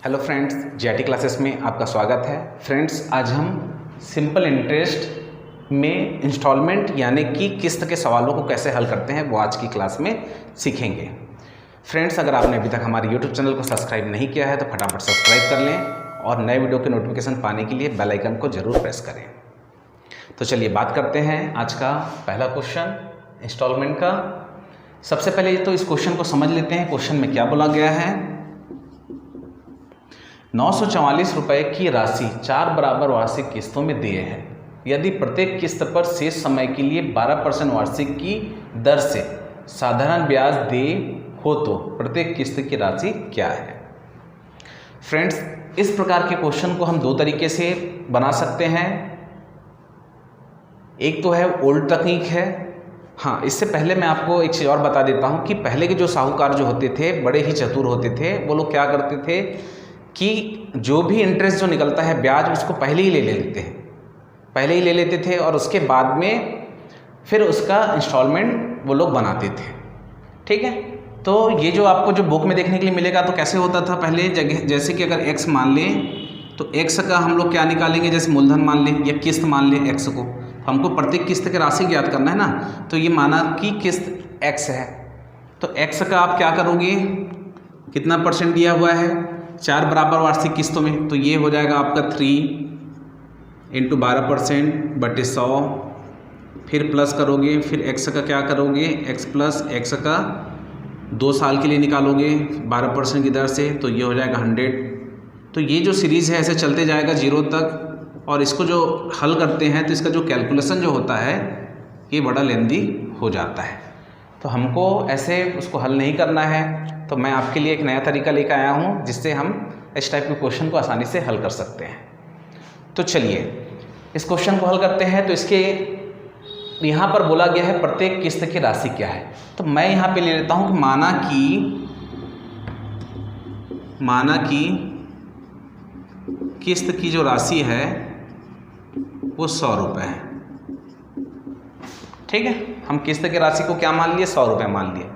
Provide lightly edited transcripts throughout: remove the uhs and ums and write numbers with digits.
Hello friends, GRT classes में आपका स्वागत है। फ्रेंड्स, आज हम सिंपल इंटरेस्ट में इंस्टॉलमेंट यानी कि किस्त के सवालों को कैसे हल करते हैं वो आज की क्लास में सीखेंगे। फ्रेंड्स, अगर आपने अभी तक हमारे यूट्यूब चैनल को सब्सक्राइब नहीं किया है तो फटाफट सब्सक्राइब कर लें और नए वीडियो के नोटिफिकेशन पाने के लिए बेल आइकन को ज़रूर प्रेस करें। तो चलिए बात करते हैं आज का पहला क्वेश्चन इंस्टॉलमेंट का। सबसे पहले तो इस क्वेश्चन को समझ लेते हैं। क्वेश्चन में क्या बोला गया है, 944 रुपये की राशि 4 बराबर वार्षिक किस्तों में दिए हैं। यदि प्रत्येक किस्त पर शेष समय के लिए 12% वार्षिक की दर से साधारण ब्याज दे हो तो प्रत्येक किस्त की राशि क्या है। फ्रेंड्स, इस प्रकार के क्वेश्चन को हम दो तरीके से बना सकते हैं। एक तो है ओल्ड तकनीक है। हाँ, इससे पहले मैं आपको एक चीज़ और बता देता हूँ कि पहले के जो साहूकार जो होते थे बड़े ही चतुर होते थे। वो लोग क्या करते थे कि जो भी इंटरेस्ट जो निकलता है ब्याज उसको पहले ही ले लेते थे और उसके बाद में फिर उसका इंस्टॉलमेंट वो लोग बनाते थे। ठीक है, तो ये जो आपको जो बुक में देखने के लिए मिलेगा तो कैसे होता था पहले, जैसे कि अगर x मान लें तो x का हम लोग क्या निकालेंगे, जैसे मूलधन मान लें या किस्त मान लें x को। हमको प्रत्येक किस्त की राशि ज्ञात करना है ना, तो ये माना कि किस्त x है तो x का आप क्या करोगे, कितना परसेंट दिया हुआ है 4 बराबर वार्षिक किस्तों में, तो ये हो जाएगा आपका 3 × 12% बटे 100। फिर प्लस करोगे, फिर x का क्या करोगे, x प्लस x का 2 साल के लिए निकालोगे 12% की दर से, तो ये हो जाएगा 100। तो ये जो सीरीज़ है ऐसे चलते जाएगा 0 तक। और इसको जो हल करते हैं तो इसका जो कैलकुलेशन जो होता है ये बड़ा लेंदी हो जाता है। तो हमको ऐसे उसको हल नहीं करना है, तो मैं आपके लिए एक नया तरीका लेकर आया हूँ जिससे हम इस टाइप के क्वेश्चन को आसानी से हल कर सकते हैं। तो चलिए इस क्वेश्चन को हल करते हैं। तो इसके यहाँ पर बोला गया है प्रत्येक किस्त की राशि क्या है। तो मैं यहाँ पे ले लेता हूँ कि माना कि किस्त की जो राशि है वो 100 रुपये है। ठीक है, हम किस्त की राशि को क्या मान लिए, 100 रुपये मान लिए।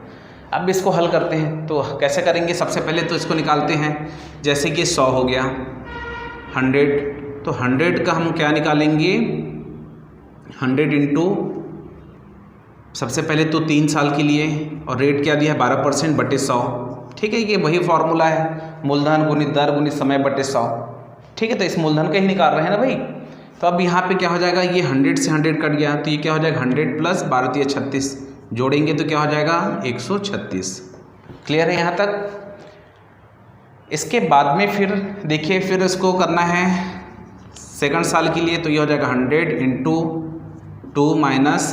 अब इसको हल करते हैं तो कैसे करेंगे, सबसे पहले तो इसको निकालते हैं। जैसे कि 100 हो गया 100, तो 100 का हम क्या निकालेंगे, 100 इंटू सबसे पहले तो 3 साल के लिए, और रेट क्या दिया है 12% बटे 100। ठीक है, ये वही फॉर्मूला है, मूलधन गुणित दर गुणित समय बटे 100। ठीक है, तो इस मूलधन का ही निकाल रहे हैं ना भाई। तो अब यहाँ पे क्या हो जाएगा, ये 100 से 100 कट गया तो ये क्या हो जाएगा 100 प्लस 12 × 36 जोड़ेंगे तो क्या हो जाएगा 136। क्लियर है यहाँ तक। इसके बाद में फिर देखिए, फिर इसको करना है सेकंड साल के लिए, तो ये हो जाएगा 100 इंटू 2 माइनस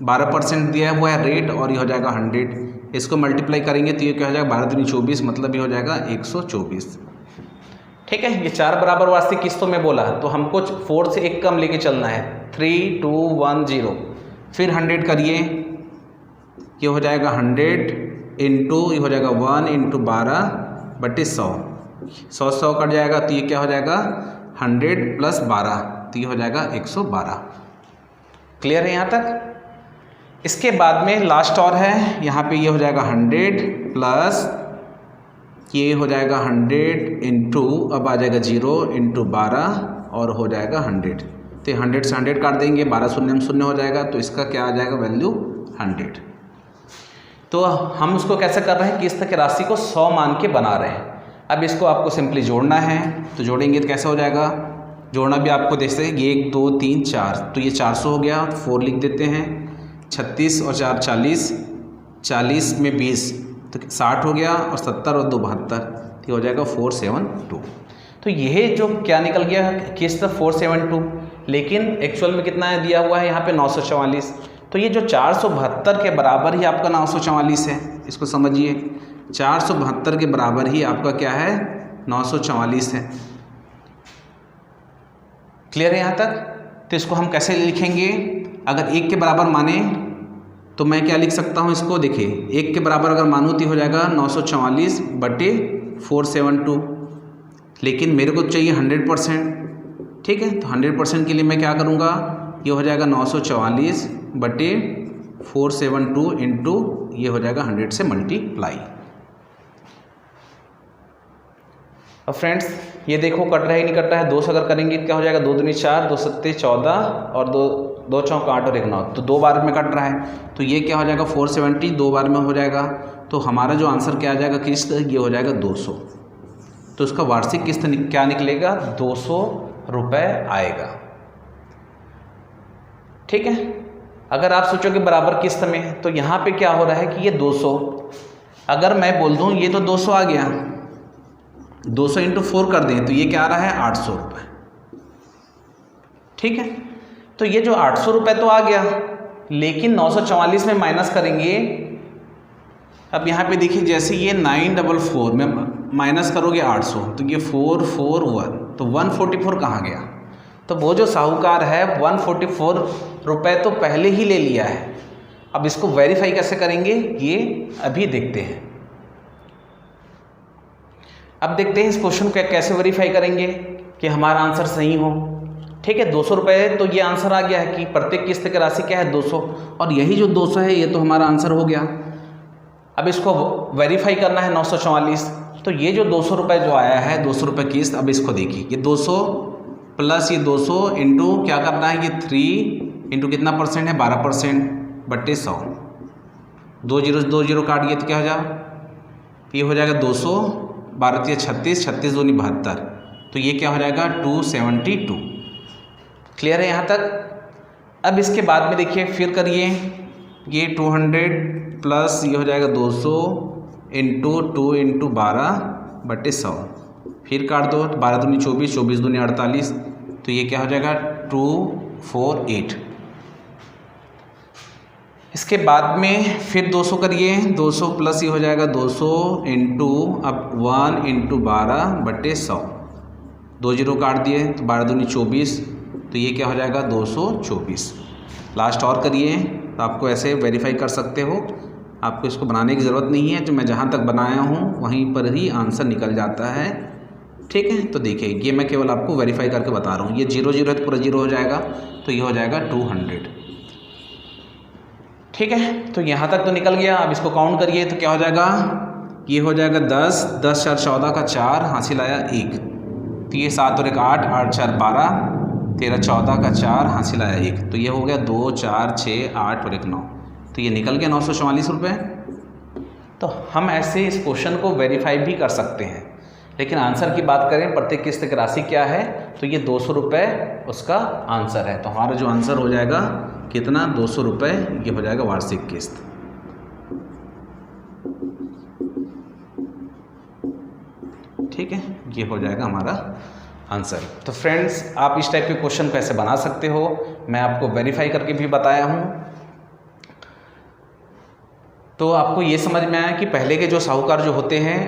12% दिया हुआ है रेट, और ये हो जाएगा 100। इसको मल्टीप्लाई करेंगे तो ये क्या हो जाएगा 12 दूनी 24, मतलब ये हो जाएगा 124। ठीक है, ये 4 बराबर वार्षिक किस्तों में बोला तो हमको 4 से 1 कम लेके चलना है, 3 2 1 0। फिर 100 करिए, ये हो जाएगा 100 इंटू ये हो जाएगा 1 इंटू 12 बटे 100। 100 कट जाएगा तो ये क्या हो जाएगा 100 प्लस 12, तो ये हो जाएगा 112। क्लियर है यहाँ तक। इसके बाद में लास्ट और है, यहाँ पे ये हो जाएगा 100 प्लस ये हो जाएगा 100 इंटू अब आ जाएगा 0 इंटू 12 और हो जाएगा 100। तो 100 से 100 काट देंगे, 12 शून्य में शून्य हो जाएगा, तो इसका क्या आ जाएगा वैल्यू 100। तो हम उसको कैसे कर रहे हैं, किस्त की राशि को 100 मान के बना रहे हैं। अब इसको आपको सिंपली जोड़ना है, तो जोड़ेंगे तो कैसे हो जाएगा, जोड़ना भी आपको देखते हैं 1 2 3 4, तो ये 400 हो गया, 4 लिख देते हैं, 36 और 4 40, 40 में 20 तो 60 हो गया, और 70 और 2 72, तो हो जाएगा 472। तो यह जो क्या निकल गया किस्त 472, लेकिन एक्चुअल में कितना है दिया हुआ है यहाँ पे 944। तो ये जो 472 के बराबर ही आपका 944 है, इसको समझिए 472 के बराबर ही आपका क्या है 944 है। क्लियर है यहाँ तक। तो इसको हम कैसे लिखेंगे, अगर 1 के बराबर माने तो मैं क्या लिख सकता हूँ इसको, देखिए 1 के बराबर अगर मानूँ तो हो जाएगा 944 बटे 472, लेकिन मेरे को चाहिए 100%। ठीक है, तो 100% के लिए मैं क्या करूँगा, ये हो जाएगा 944 बटे 472 इंटू ये हो जाएगा 100 से मल्टीप्लाई। अब फ्रेंड्स ये देखो कट रहा है नहीं कट रहा है, 2 से अगर करेंगे क्या हो जाएगा, 2 दूनी 4, 2 सत्ते 14 और 2 चौक 8 और 1 9, तो 2 बार में कट रहा है, तो ये क्या हो जाएगा 470 2 बार में हो जाएगा। तो हमारा जो आंसर क्या आ जाएगा किस्त, ये हो जाएगा 200। तो उसका वार्षिक किस्त क्या निकलेगा, 200 रुपये आएगा। ठीक है। अगर आप सोचोगे बराबर किस्त में, तो यहाँ पे क्या हो रहा है कि ये 200, अगर मैं बोल दूँ ये तो 200 आ गया, 200 इंटू 4 कर दें तो ये क्या आ रहा है 800 रुपये। ठीक है। तो ये जो 800 रुपये तो आ गया, लेकिन 944 में माइनस करेंगे। अब यहाँ पे देखिए जैसे ये 944 में माइनस करोगे 800, तो ये 441, तो 144 कहाँ गया। तो वो जो साहूकार है 144 रुपये तो पहले ही ले लिया है। अब इसको वेरीफाई कैसे करेंगे ये अभी देखते हैं। अब देखते हैं इस क्वेश्चन को कैसे वेरीफाई करेंगे कि हमारा आंसर सही हो। ठीक है, 200 रुपये तो ये आंसर आ गया है कि प्रत्येक किस्त की राशि क्या है 200, और यही जो 200 है ये तो हमारा आंसर हो गया। अब इसको वेरीफाई करना है 944, तो ये जो 200 रुपये जो आया है 200 रुपये किस्त, अब इसको देखिए ये 200 प्लस ये 200 इंटू क्या करना है, ये 3 इंटू कितना परसेंट है 12% बट्टे 100, 2 0 काट दिए तो क्या हो जाएगा, ये हो जाएगा 200, 12 36, 36 दूनी 72, तो ये क्या हो जाएगा 272। क्लियर है यहाँ तक। अब इसके बाद में देखिए फिर करिए, ये 200 प्लस ये हो जाएगा 200 इंटू 2 इंटू 12 बट्टे 100, फिर काट दो, 12 दूनी 24, 24 दूनी 48, तो ये क्या हो जाएगा 248। इसके बाद में फिर 200 करिए, 200 प्लस ये हो जाएगा 200 इंटू अब 1 इंटू 12 बट्टे 100, 2 0 काट दिए तो 12 दूनी 24, तो ये क्या हो जाएगा 224। लास्ट और करिए, तो आपको ऐसे वेरीफाई कर सकते हो, आपको इसको बनाने की ज़रूरत नहीं है, जो मैं जहाँ तक बनाया हूँ वहीं पर ही आंसर निकल जाता है। ठीक है, तो देखिए ये मैं केवल आपको वेरीफाई करके बता रहा हूँ। ये 0 0 है तो पूरा 0 हो जाएगा, तो ये हो जाएगा 200। ठीक है, तो यहाँ तक तो निकल गया। अब इसको काउंट करिए तो क्या हो जाएगा, ये हो जाएगा 10, 10 4 14 का 4 हासिल आया 1, तो ये 7 और 1 8, 8 4 12, 13 14 का 4 हासिल आया 1, तो ये हो गया 2 4 6 8 और 1 9, तो ये निकल गया 944 रुपये। तो हम ऐसे इस क्वेश्चन को वेरीफाई भी कर सकते हैं, लेकिन आंसर की बात करें प्रत्येक किस्त की राशि क्या है, तो ये 200 रुपये उसका आंसर है। तो हमारा जो आंसर हो जाएगा कितना, 200 रुपये, ये हो जाएगा वार्षिक किस्त। ठीक है, ये हो जाएगा हमारा आंसर। तो फ्रेंड्स आप इस टाइप के क्वेश्चन को ऐसे बना सकते हो, मैं आपको वेरीफाई करके भी बताया हूँ। तो आपको ये समझ में आया कि पहले के जो साहूकार जो होते हैं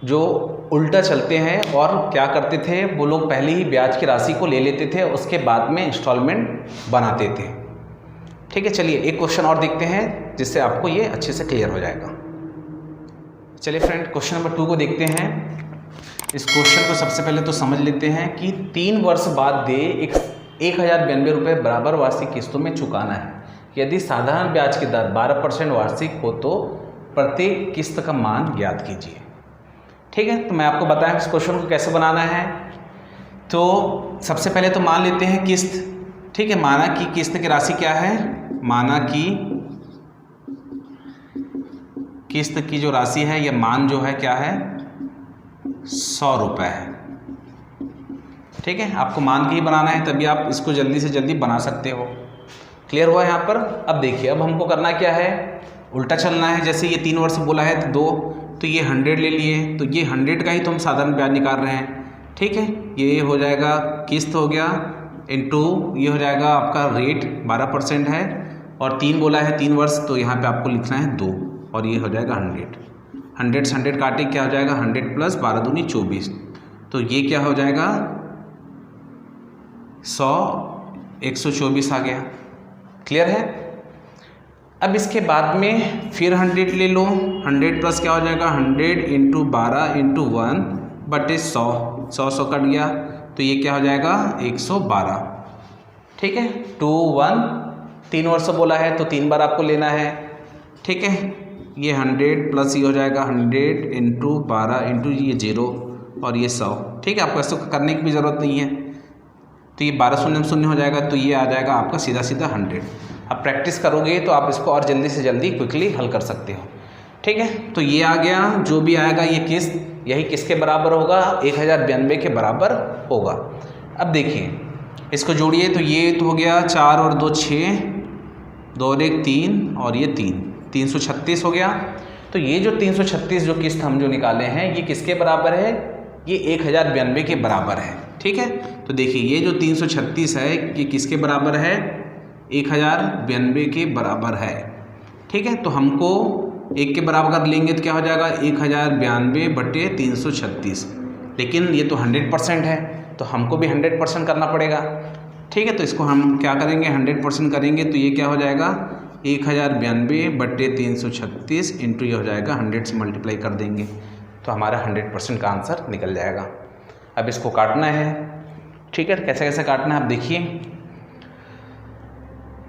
जो उल्टा चलते हैं और क्या करते थे, वो लोग पहले ही ब्याज की राशि को ले लेते थे, उसके बाद में इंस्टॉलमेंट बनाते थे। ठीक है, चलिए एक क्वेश्चन और देखते हैं जिससे आपको ये अच्छे से क्लियर हो जाएगा। चलिए फ्रेंड क्वेश्चन नंबर 2 को देखते हैं। इस क्वेश्चन को सबसे पहले तो समझ लेते हैं कि 3 वर्ष बाद दे 1092 रुपये बराबर वार्षिक किस्तों में चुकाना है। यदि साधारण ब्याज की दर 12% वार्षिक हो तो प्रत्येक किस्त का मान ज्ञात कीजिए। ठीक है, तो मैं आपको बताया इस क्वेश्चन को कैसे बनाना है। तो सबसे पहले तो मान लेते हैं किस्त। ठीक है, माना कि किस्त की राशि क्या है, माना कि किस्त की जो राशि है ये मान जो है क्या है 100 रुपये है। ठीक है, आपको मान के ही बनाना है, तभी आप इसको जल्दी से जल्दी बना सकते हो। क्लियर हुआ यहाँ पर। अब देखिए अब हमको करना क्या है, उल्टा चलना है। जैसे ये 3 वर्ष बोला है तो 2, तो ये 100 ले लिए, तो ये 100 का ही तो हम साधारण ब्याज निकाल रहे हैं। ठीक है, ये हो जाएगा किस्त हो गया इनटू ये हो जाएगा आपका रेट 12% है, और 3 बोला है 3 वर्ष, तो यहाँ पे आपको लिखना है 2, और ये हो जाएगा 100 से 100 काटे क्या हो जाएगा 100 प्लस 12 दूनी 24, तो ये क्या हो जाएगा 100 124 आ गया। क्लियर है। अब इसके बाद में फिर 100 ले लो, 100 प्लस क्या हो जाएगा 100 इंटू 12 इंटू 1 बटे 100 कट गया, तो ये क्या हो जाएगा 112। ठीक है, 2 1 3 वर्ष बोला है तो 3 बार आपको लेना है। ठीक है, ये 100 प्लस ये हो जाएगा 100 इंटू 12 इंटू ये 0, और ये 100। ठीक है, आपको ऐसा करने की भी ज़रूरत नहीं है। तो ये 12 शून्य शून्य हो जाएगा, तो ये आ जाएगा आपका सीधा सीधा 100। अब प्रैक्टिस करोगे तो आप इसको और जल्दी से जल्दी क्विकली हल कर सकते हो। ठीक है, तो ये आ गया, जो भी आएगा ये किस्त, यही किसके बराबर होगा, 1092 के बराबर होगा। अब देखिए इसको जोड़िए, तो ये तो हो गया 4 और 2 6, 2 और 1 3, और ये 3, 336 हो गया। तो ये जो 336 जो किस्त हम जो निकाले हैं ये किसके बराबर है, ये 1092 के बराबर है। ठीक है, तो देखिए ये जो 336 है ये किसके बराबर है, 1092 के बराबर है। ठीक है, तो हमको 1 के बराबर लेंगे तो क्या हो जाएगा, 1092 बटे 336। लेकिन ये तो 100% है, तो हमको भी 100% करना पड़ेगा। ठीक है, तो इसको हम क्या करेंगे, 100% करेंगे, तो ये क्या हो जाएगा, 1092 बटे 336 इंटू ये हो जाएगा 100 से मल्टीप्लाई कर देंगे, तो हमारा 100% का आंसर निकल जाएगा। अब इसको काटना है। ठीक है, कैसे कैसे काटना है आप देखिए।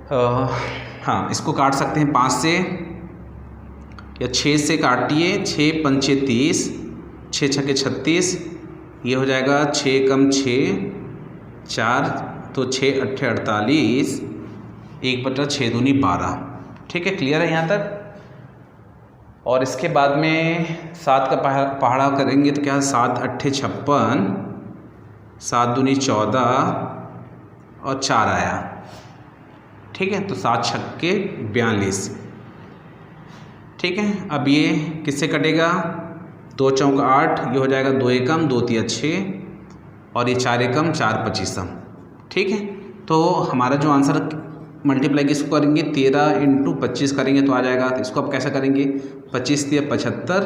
हाँ, इसको काट सकते हैं 5 से या 6 से काटिए। 6 पंचे 30, 6 छके 36, ये हो जाएगा 6 कम 6 4, तो 6 अट्ठे 48, 1 बटा 6 दूनी 12। ठीक है, क्लियर है यहाँ तक। और इसके बाद में 7 का पहाड़ा करेंगे तो क्या, 7 अट्ठे 56, 7 दूनी 14 और 4 आया। ठीक है, तो 7 छक्के 42। ठीक है, अब ये किससे कटेगा, 2 चौक 8, ये हो जाएगा 2 एकम 2 तिया 6, और ये 4 एकम 4 25। ठीक है, तो हमारा जो आंसर मल्टीप्लाई किसको करेंगे, 13 इंटू 25 करेंगे तो आ जाएगा। तो इसको आप कैसे करेंगे, 25 तिया 75,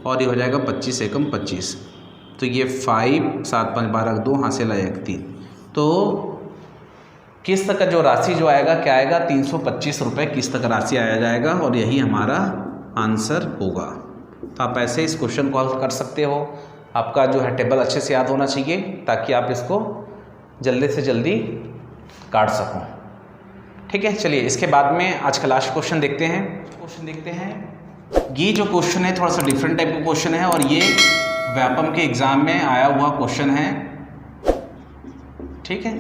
और ये हो जाएगा 25 एकम 25, तो ये 5 7 5 12 2 हाथ से लाया 3। तो किस्त का जो राशि जो आएगा क्या आएगा, 325 रुपये किस्त का राशि आया जाएगा, और यही हमारा आंसर होगा। तो आप ऐसे इस क्वेश्चन को हल कर सकते हो। आपका जो है टेबल अच्छे से याद होना चाहिए ताकि आप इसको जल्दी से जल्दी काट सको। ठीक है, चलिए इसके बाद में आज का लास्ट क्वेश्चन देखते हैं। ये जो क्वेश्चन है थोड़ा सा डिफरेंट टाइप का क्वेश्चन है, और ये व्यापम के एग्ज़ाम में आया हुआ क्वेश्चन है। ठीक है,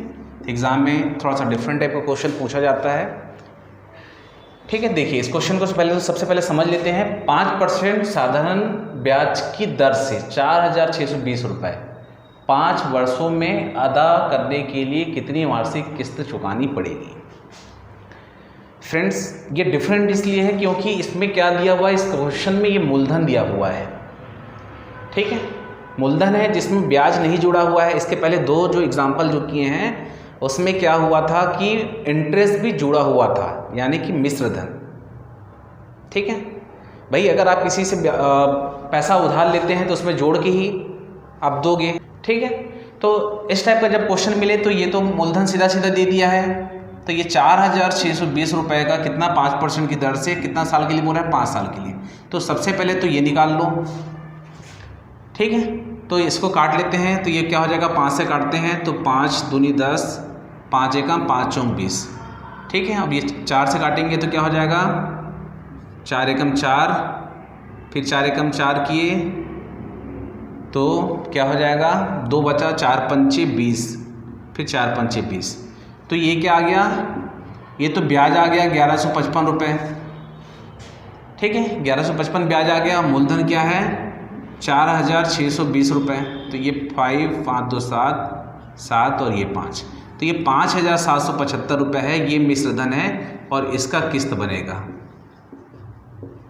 एग्ज़ाम में थोड़ा सा डिफरेंट टाइप का क्वेश्चन पूछा जाता है। ठीक है, देखिए इस क्वेश्चन को सबसे पहले समझ लेते हैं। 5% साधारण ब्याज की दर से 4620 रुपये 5 वर्षों में अदा करने के लिए कितनी वार्षिक किस्त चुकानी पड़ेगी। फ्रेंड्स, ये डिफरेंट इसलिए है क्योंकि इसमें क्या दिया हुआ है, इस क्वेश्चन में ये मूलधन दिया हुआ है। ठीक है, मूलधन है जिसमें ब्याज नहीं जुड़ा हुआ है। इसके पहले 2 जो एग्जाम्पल जो किए हैं उसमें क्या हुआ था कि इंटरेस्ट भी जुड़ा हुआ था, यानी कि मिश्र धन। ठीक है भाई, अगर आप किसी से पैसा उधार लेते हैं तो उसमें जोड़ के ही आप दोगे। ठीक है, तो इस टाइप का जब क्वेश्चन मिले तो ये तो मूलधन सीधा सीधा दे दिया है। तो ये 4620 रुपये का कितना 5% की दर से कितना साल के लिए बोल रहा है, 5 साल के लिए। तो सबसे पहले तो ये निकाल लो। ठीक है, तो इसको काट लेते हैं। तो ये क्या हो जाएगा, 5 से काटते हैं तो 5 दूनी 10, 5 एकम 5 चौक 20। ठीक है, अब ये 4 से काटेंगे तो क्या हो जाएगा, 4 एकम 4, फिर 4 एकम 4 किए तो क्या हो जाएगा, 2 बचा, 4 पंचे 20, फिर 4 पंचे 20। तो ये क्या आ गया, ये तो ब्याज आ गया 1155 रुपये। ठीक है, 1155 ब्याज आ गया। मूलधन क्या है, 4620 रुपये। तो ये 5 5 2 7 7 और ये 5, तो ये 5775 रुपये है। ये मिश्र धन है और इसका किस्त बनेगा।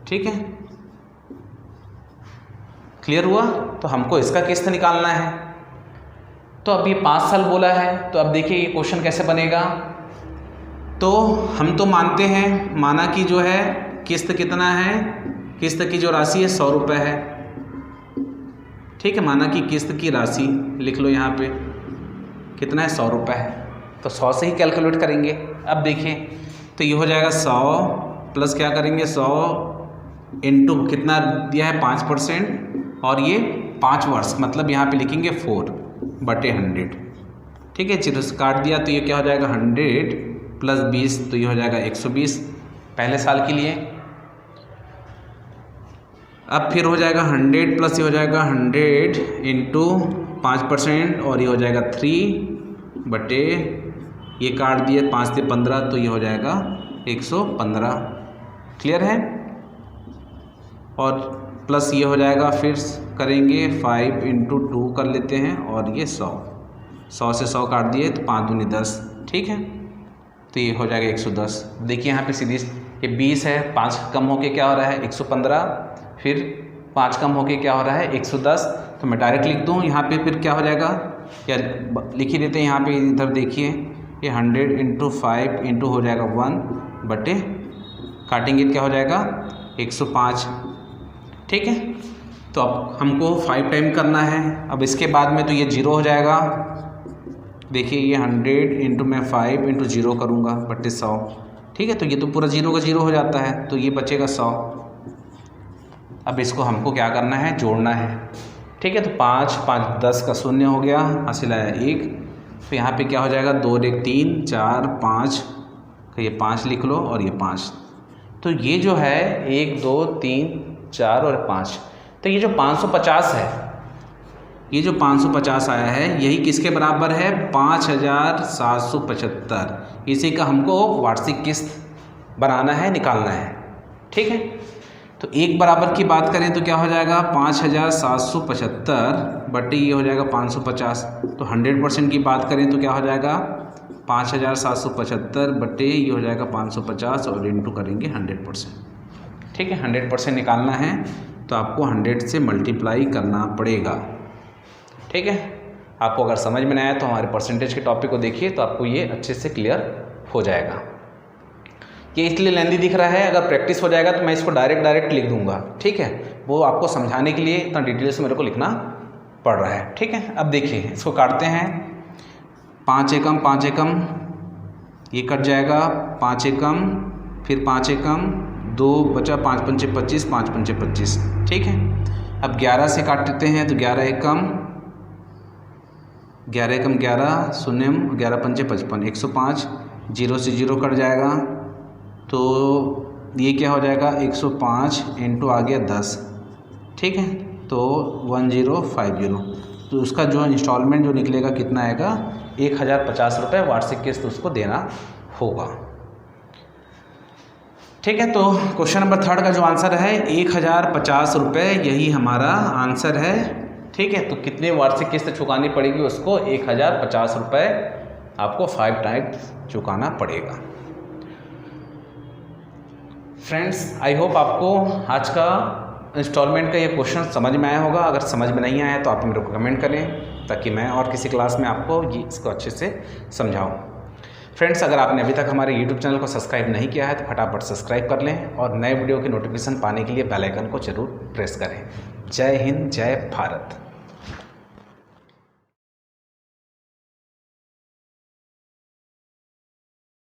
ठीक है, क्लियर हुआ। तो हमको इसका किस्त निकालना है। तो अब ये 5 साल बोला है, तो अब देखिए ये क्वेश्चन कैसे बनेगा। तो हम तो मानते हैं, माना कि जो है किस्त कितना है, किस्त की जो राशि है 100 रुपये है। ठीक है, माना कि किस्त की राशि लिख लो यहाँ पे कितना है, 100 रुपये है। तो 100 से ही कैलकुलेट करेंगे। अब देखिए तो ये हो जाएगा 100 प्लस क्या करेंगे, 100 इंटू कितना दिया है 5%, और ये 5 वर्ष मतलब यहाँ पे लिखेंगे 4 बटे 100। ठीक है, 0 से काट दिया तो ये क्या हो जाएगा 100 प्लस 20, तो ये हो जाएगा 120 पहले साल के लिए। अब फिर हो जाएगा 100 प्लस ये हो जाएगा 100 इंटू 5% और ये हो जाएगा 3 बटे ये काट दिए 5 से 15 तो ये हो जाएगा 115। क्लियर है। और प्लस ये हो जाएगा फिर करेंगे 5 इंटू 2 कर लेते हैं और ये 100 से 100 काट दिए तो 5 दूनी 10। ठीक है, तो ये हो जाएगा 110। देखिए यहाँ पे सीधी ये 20 है, 5 कम होके क्या हो रहा है 115, फिर 5 कम होके क्या हो रहा है 110। तो मैं डायरेक्ट लिख दूँ यहाँ पे, फिर क्या हो जाएगा या लिख ही देते हैं यहाँ पे। इधर देखिए ये 100 इंटू 5 इंटू हो जाएगा 1 बटे काटेंगे क्या हो जाएगा 105। ठीक है, तो अब हमको 5 टाइम करना है। अब इसके बाद में तो ये 0 हो जाएगा। देखिए ये 100 इंटू मैं 5 इंटू 0 करूँगा बटे 100। ठीक है, तो ये तो पूरा 0 का 0 हो जाता है, तो ये बचेगा 100। अब इसको हमको क्या करना है, जोड़ना है। ठीक है, तो 5 5 10 का 0 हो गया, हासिल आया 1। तो यहाँ पे क्या हो जाएगा 2 1 3 4 5 का ये 5 लिख लो और ये 5। तो ये जो है 1 2 3 4 और 5, तो ये जो 550 है, ये जो 550 आया है यही किसके बराबर है 5775। इसी का हमको वार्षिक किस्त बनाना है, निकालना है। ठीक है, तो एक बराबर की बात करें तो क्या हो जाएगा 5775 बटे ये हो जाएगा 550। तो 100% की बात करें तो क्या हो जाएगा 5775 बटे ये हो जाएगा 550 और इंटू करेंगे 100%। ठीक है, 100% निकालना है तो आपको 100 से मल्टीप्लाई करना पड़ेगा। ठीक है, आपको अगर समझ में नहीं आया तो हमारे परसेंटेज के टॉपिक को देखिए, तो आपको ये अच्छे से क्लियर हो जाएगा। ये इसलिए लेंदी दिख रहा है, अगर प्रैक्टिस हो जाएगा तो मैं इसको डायरेक्ट लिख दूंगा। ठीक है, वो आपको समझाने के लिए इतना डिटेल से मेरे को लिखना पड़ रहा है। ठीक है, अब देखिए इसको काटते हैं। 5 एकम 5 एकम ये कट जाएगा, 5 एकम फिर 5 एकम 2 बचा, 5 पंचे 25 5 पंचे 25। ठीक है, अब 11 से काटते हैं तो 11 एकम 11 शून्यम 11 पंचे 55 105। 0 से 0 कट जाएगा तो ये क्या हो जाएगा 105 इंटू आ गया 10। ठीक है, तो 1050। तो उसका जो इंस्टॉलमेंट जो निकलेगा कितना आएगा 1050 रुपये वार्षिक किस्त उसको देना होगा। ठीक है, तो क्वेश्चन नंबर 3 का जो आंसर है 1050 रुपये, यही हमारा आंसर है। ठीक है, तो कितने वार्षिक किस्त चुकानी पड़ेगी उसको 1050 रुपये आपको 5 टाइम्स चुकाना पड़ेगा। फ्रेंड्स, आई होप आपको आज का इंस्टॉलमेंट का ये क्वेश्चन समझ में आया होगा। अगर समझ में नहीं आया तो आप मेरे को कमेंट करें ताकि मैं और किसी क्लास में आपको ये इसको अच्छे से समझाऊं। फ्रेंड्स, अगर आपने अभी तक हमारे YouTube चैनल को सब्सक्राइब नहीं किया है तो फटाफट सब्सक्राइब कर लें और नए वीडियो की नोटिफिकेशन पाने के लिए बेल आइकन को जरूर प्रेस करें। जय हिंद, जय भारत।